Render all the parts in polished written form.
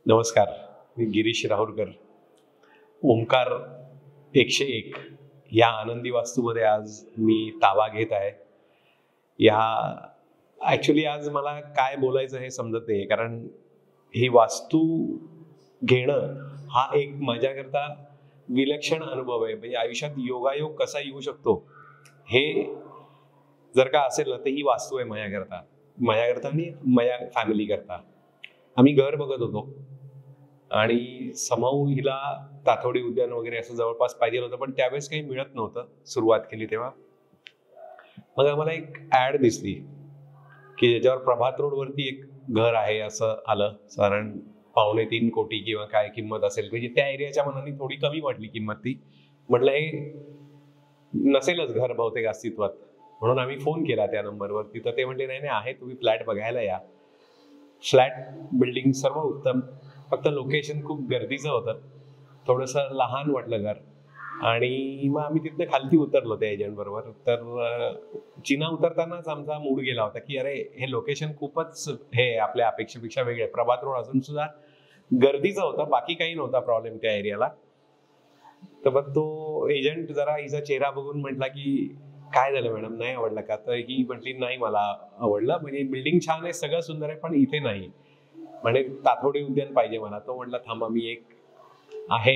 नमस्कार. मी गिरीश राहुरकर. ओंकार 101 या आनंदी वास्तूमध्ये आज मी ताबा घेत आहे. या ॲक्च्युली आज मला काय बोलायचं हे समजत नाही, कारण ही वास्तू घेणं हा एक माझ्याकरता विलक्षण अनुभव आहे. म्हणजे आयुष्यात योगायोग कसा येऊ शकतो हे जर का असेल ना, तर ही वास्तू आहे माझ्याकरता आणि माझ्या फॅमिलीकरता. आम्ही घर बघत होतो आणि समहाऊ हिला तातोडी उद्यान वगैरे असं जवळपास पाहिजे होतं, पण त्यावेळेस काही मिळत नव्हतं. सुरुवात केली तेव्हा मग आम्हाला एक ऍड दिसली की ज्याच्यावर प्रभात रोडवरती एक घर आहे असं आलं. साधारण 2.25 कोटी किंवा काय किंमत असेल, म्हणजे त्या एरियाच्या मनाने थोडी कमी वाटली किंमत ती. म्हटलं हे नसेलच घर बहुतेक अस्तित्वात, म्हणून आम्ही फोन केला त्या नंबरवरती. तर ते म्हटले नाही नाही आहे, तुम्ही फ्लॅट बघायला या. फ्लॅट बिल्डिंग सर्व उत्तम, फक्त लोकेशन खूप गर्दीचं होतं, थोडंसं लहान वाटलं घर. आणि मग आम्ही तिथनं खालती उतरलो त्या एजंट बरोबर. तर चिना उतरतानाच आमचा मूड गेला होता की अरे हे लोकेशन खूपच हे आपल्या अपेक्षेपेक्षा वेगळे. प्रभात रोड असून सुद्धा गर्दीचं होतं, बाकी काही नव्हता प्रॉब्लेम त्या एरियाला. तर मग तो एजंट जरा हिचा चेहरा बघून म्हटला की काय झालं मॅडम, नाही आवडलं का? तर ही म्हटली नाही मला आवडलं, म्हणजे बिल्डिंग छान आहे, सगळं सुंदर आहे, पण इथे नाही, म्हणजे तातोडी उद्यान पाहिजे मला. तो म्हटला थांबा, मी एक आहे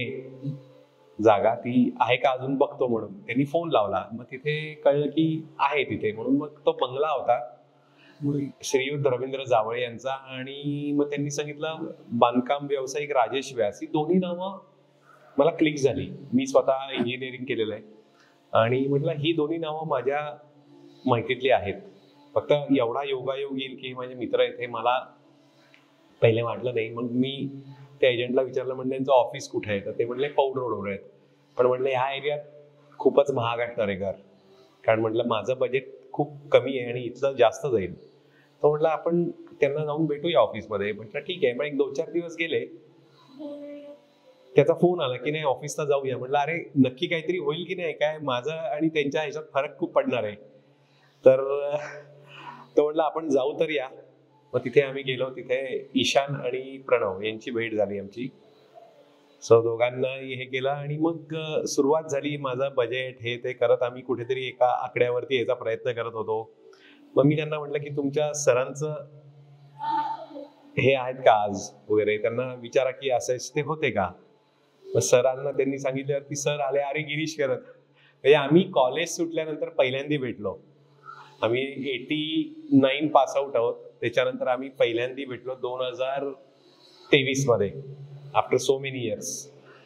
जागा, ती आहे का अजून बघतो. म्हणून त्यांनी फोन लावला. मग तिथे कळलं की आहे तिथे. म्हणून मग तो बंगला होता श्रीयुत रवींद्र जावळे यांचा. आणि मग त्यांनी सांगितलं बांधकाम व्यावसायिक राजेश व्यास. ही दोन्ही नावं मला क्लिक झाली. मी स्वतः इंजिनिअरिंग केलेलं आहे आणि म्हटलं ही दोन्ही नावं माझ्या माहितीतली आहेत. फक्त एवढा योगायोग येईल की माझे मित्र आहेत हे मला पहिले वाटलं नाही. मग मी त्या एजंटला विचारलं, म्हणजे त्यांचं ऑफिस कुठे आहे? तर ते म्हटले पौड रोडवर आहेत. पण म्हटलं ह्या एरियात खूपच महाग असणार आहे घर, कारण म्हटलं माझं बजेट खूप कमी आहे आणि इथलं जास्त जाईल. तो म्हटलं आपण त्यांना जाऊन भेटूया ऑफिसमध्ये. म्हटलं ठीक आहे. मग एक 2-4 दिवस गेले, त्याचा फोन आला की नाही ऑफिसला जाऊया. म्हटलं अरे नक्की काहीतरी होईल की नाही, काय माझं आणि त्यांच्या ह्याच्यात फरक खूप पडणार आहे. तर तो म्हटलं आपण जाऊ तर या. मग तिथे आम्ही गेलो. तिथे ईशान आणि प्रणव यांची भेट झाली आमची. सो दोघांना हे केलं आणि मग सुरुवात झाली. माझं बजेट हे ते करत आम्ही कुठेतरी एका आकड्यावरती यायचा प्रयत्न करत होतो. मग मी त्यांना म्हटलं की तुमच्या सरांचं हे आहेत का आज वगैरे, त्यांना विचारा की असेच ते होते का. मग सरांना त्यांनी सांगितल्यावरती सर आले, अरे गिरीश करत. म्हणजे आम्ही कॉलेज सुटल्यानंतर पहिल्यांदा भेटलो. आम्ही 89 पास आउट आहोत. त्याच्यानंतर आम्ही पहिल्यांदा भेटलो 2023 मध्ये, आफ्टर सो मेनी इयर्स.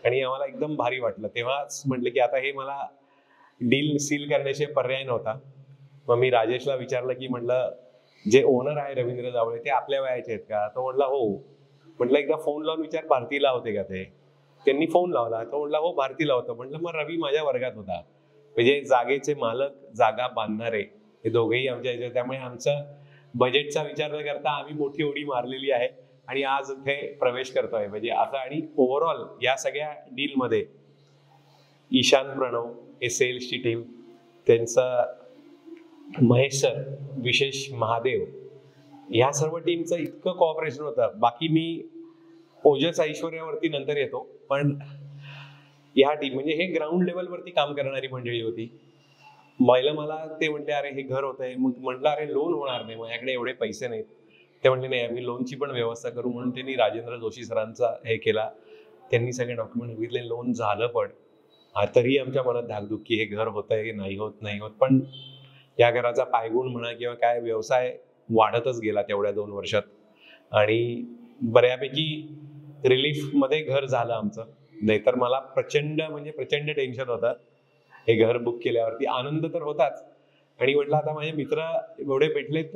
आणि आम्हाला एकदम भारी वाटलं. तेव्हाच म्हटलं की आता हे मला डील सील करण्याचे पर्याय नव्हता. मग मी राजेशला विचारलं की म्हटलं जे ओनर आहे रवींद्र जावळे ते आपल्या वयाचे आहेत का? तो म्हटला हो. म्हटलं एकदा फोन लावून विचार भारतीला होते का ते. त्यांनी फोन लावला. तो म्हटला हो भारतीला होतं. म्हटलं मग रवी माझ्या वर्गात होता. म्हणजे जागेचे मालक, जागा बांधणारे हे दोघेही आमच्या ह्याच्यात. त्यामुळे आमचं बजेटचा विचार न करता आम्ही मोठी उडी मारलेली आहे आणि आज इथे प्रवेश करतोय म्हणजे असं. आणि ओव्हरऑल या सगळ्या डीलमध्ये ईशान प्रणव हे सेल्सची टीम, त्यांचा महेश सर, विशेष महादेव, या सर्व टीमचं इतकं कॉपरेशन होतं. बाकी मी ओजस ऐश्वर्यावरती नंतर येतो, पण या टीम म्हणजे हे ग्राउंड लेवलवरती काम करणारी मंडळी होती. मला ते म्हटले अरे हे घर होतंय. मग म्हटलं अरे लोन होणार नाही, माझ्याकडे एवढे पैसे नाहीत. ते म्हटले नाही आम्ही लोनची पण व्यवस्था करू. म्हणून त्यांनी राजेंद्र जोशी सरांचा हे केला. त्यांनी सगळे डॉक्युमेंट बघितले, लोन झालं. पण तरी आमच्या मनात धाकधूक की हे घर होतंय नाही होत. पण या घराचा पायगुण म्हणा किंवा काय व्यवसाय वाढतच गेला तेवढ्या 2 वर्षात. आणि बऱ्यापैकी रिलीफ मध्ये घर झालं आमचं. नाहीतर मला प्रचंड टेन्शन होतं हे घर बुक केल्यावरती. आनंद तर होताच, आणि म्हटलं आता माझे मित्र एवढे भेटलेत,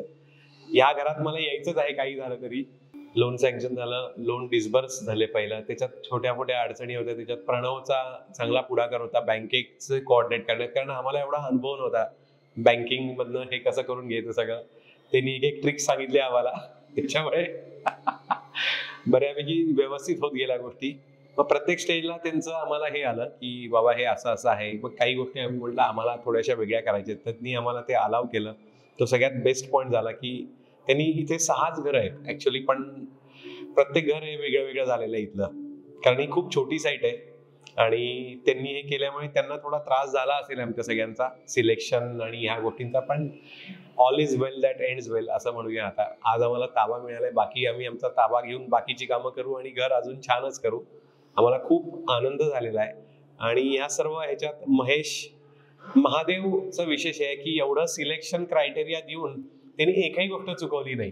या घरात मला यायचंच आहे काही झालं तरी. लोन सँक्शन झालं, लोन डिस्बर्स झाले पहिलं. त्याच्यात छोट्या मोठ्या अडचणी होत्या. त्याच्यात प्रणवचा चांगला पुढाकार होता बँकेचं कोऑर्डिनेट करण्यात, कारण आम्हाला एवढा अनुभव नव्हता बँकिंग मधनं हे कसं करून घ्यायचं सगळं. त्यांनी एक ट्रिक सांगितली आम्हाला, त्याच्यामुळे बऱ्यापैकी व्यवस्थित होत गेल्या गोष्टी. मग प्रत्येक स्टेजला त्यांचं आम्हाला हे आलं की बाबा हे असं असं आहे. मग काही गोष्टी आम्ही म्हटलं आम्हाला थोड्याशा वेगळ्या करायच्या, त्यांनी आम्हाला ते अलाव केलं. तो सगळ्यात बेस्ट पॉईंट झाला की त्यांनी इथे 6च घरं आहेत ऍक्च्युली, पण प्रत्येक घर हे वेगळं वेगळं झालेलं आहे इथलं, कारण ही खूप छोटी साईट आहे आणि त्यांनी हे केल्यामुळे त्यांना थोडा त्रास झाला असेल आमच्या सगळ्यांचा, सिलेक्शन आणि ह्या गोष्टींचा, पण all is well that ends well असं म्हणूया. आता आज आम्हाला ताबा मिळालाय, बाकी आम्ही आमचा ताबा घेऊन बाकीची कामं करू आणि घर अजून छानच करू. आम्हाला खूप आनंद झालेला आहे. आणि ह्या सर्व ह्याच्यात महेश महादेवचं विशेष आहे की एवढं सिलेक्शन क्रायटेरिया देऊन त्यांनी एकही गोष्ट चुकवली नाही.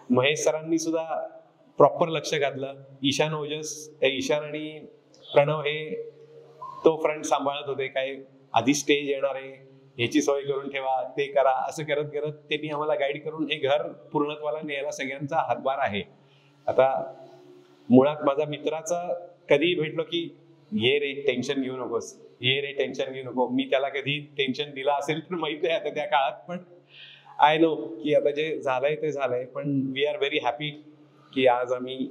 महेश सरांनी सुद्धा प्रॉपर लक्ष घातलं. ईशान आणि प्रणव हे तो फ्रंट सांभाळत होते, काय आधी स्टेज येणार आहे ह्याची सोय करून ठेवा, ते करा, असं करत करत त्यांनी आम्हाला गाईड करून हे घर पूर्णत्वाला न्यायला सगळ्यांचा हातभार आहे. आता मुळात माझा मित्राचा कधी भेटलो की ये रे टेन्शन घेऊ नकोस, ये रे टेन्शन घेऊ नको, मी त्याला कधी टेन्शन दिला असेल तर माहित नाही आता त्या काळात, पण आय नो की आता जे झालंय ते झालंय. पण वी आर व्हेरी हॅपी की आज आम्ही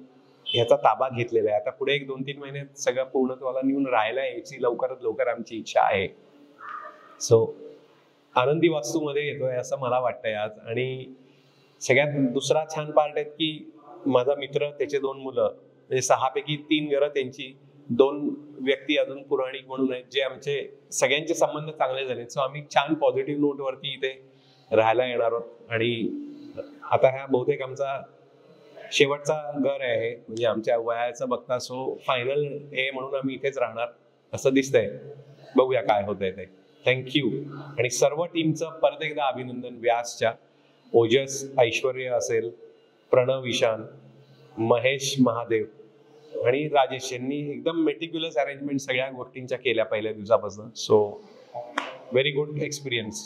ह्याचा ताबा घेतलेला आहे. आता पुढे 1-2-3 महिन्यात सगळं पूर्णत्वाला नेऊन राहायला याची लवकरात लवकर आमची इच्छा आहे. सो आनंदी वास्तूमध्ये येतोय असं मला वाटतंय आज. आणि सगळ्यात दुसरा छान पार्ट आहे की माझा मित्र, त्याचे 2 मुलं, म्हणजे 6 पैकी 3 घरं त्यांची, 2 व्यक्ती अजून पुराणिक म्हणून आहेत, जे आमचे सगळ्यांचे संबंध चांगले झाले. सो आम्ही छान पॉझिटिव्ह नोटवरती इथे राहायला येणार आहोत. आणि आता हा बहुतेक आमचा शेवटचा घर आहे म्हणजे आमच्या वयाचं बघता. सो फायनल हे म्हणून आम्ही इथेच राहणार असं दिसतंय. बघूया काय होतंय ते. थँक्यू. आणि सर्व टीमचं परत एकदा अभिनंदन. व्यासच्या, ओजस, ऐश्वर्य असेल, प्रणव, ईशान, महेश, महादेव आणि राजेश यांनी एकदम मेटिक्युलस अरेंजमेंट सगळ्या गोष्टींच्या केल्या पहिल्या दिवसापासून. So very good experience.